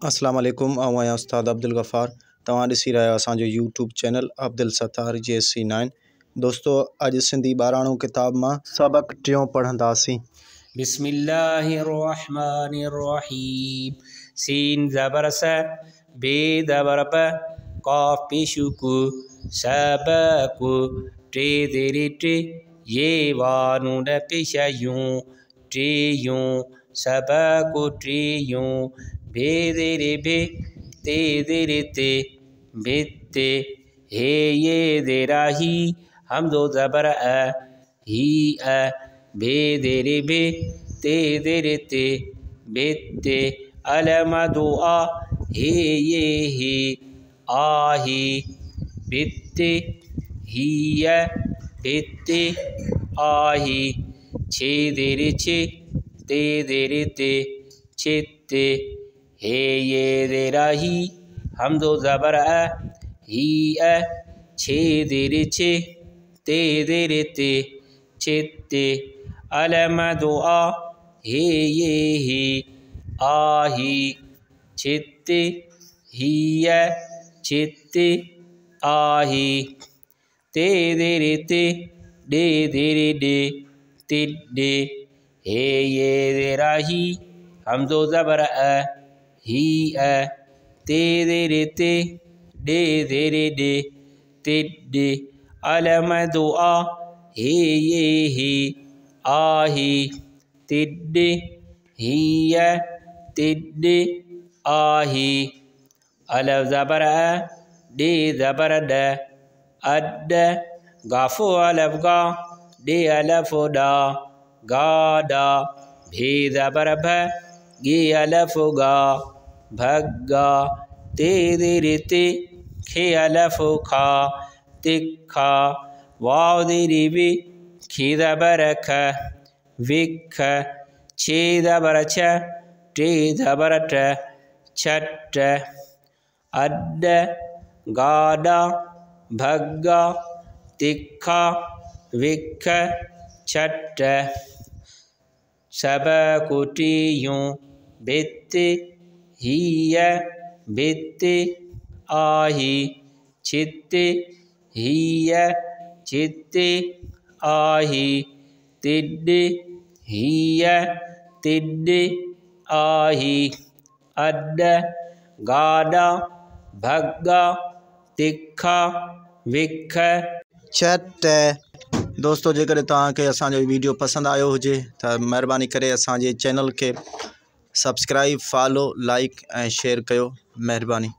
अस्सलाम वालेकुम। आहियां उस्ताद अब्दुल गफ़ार। तव्हां ॾिसी रहिया असांजो YouTube channel Abdul Sattar JSC9। दोस्तों, अॼु सिंधी ॿाराणो किताब मां सबक टियों पढ़ंदासीं। बिस्मिल्लाहिर्रहमानिर्रहीम। सीन ज़बर स, बे ज़बर ब, क़ाफ़ पेशु कु, सबकु, टे देरे टे, ये वानून पेशा यूं, टे यूं, सबकु टे यूं, बे देरे बे, ते देरे ते, बेते, हे ये देरा ही, हमदो ज़बर अ, ही अ, बे देरे बे, ते देरे ते, बेते, अलमा दुआ, हे ये ही, आही, बेते, हिया, बेते, आही, छे देरे छे, ते देरे ते, छेते, हे ये देरा ही, हमदो ज़बर अ, ही अ, छे देरे छे, ते देरे ते, छेते, अलमा दुआ, हे ये ही, आही, छेते, हिया, छेते, आही, ते देरे ते, डे देरे डे, तिड्डे, हे ये देरा ही, हमदो ज़बर अ, ही अ, ते देरे ते, डे देरे डे, तिड्डे, अलमा दुआ, हे ये ही, आही, तिड्डे, हिया, तिड्डे, आही, अलफ ज़बर अ, डे ज़बर ड, अड्ड, गाफो अलफ गा, डे अलफ डा, गाडा, भे ज़बर भ, गे अलफ गा, भग्गा, ते देरे ते, खे अलफ खा, तिखा, वाव देरे वे, खे ज़बर ख, विख, छे ज़बर छ, टे ज़बर ट, छट, अड्ड, गाडा, भग्गा, तिखा, विख, छट, सबकु टे यूं, बेते, हिया, बेते, आही, छेते, हिया, छेते, आही, तिड्डे, हिया, तिड्डे, आही, अड्ड, गाडा, भग्गा, तिखा, विख, छट। दोस्तों, जेकर तव्हांखे असांजो वीडियो पसंद आयो हुजे त महिरबानी करे असांजे चैनल खे सब्सक्राइब, फॉलो, लाइक ऐं शेयर कयो। महिरबानी।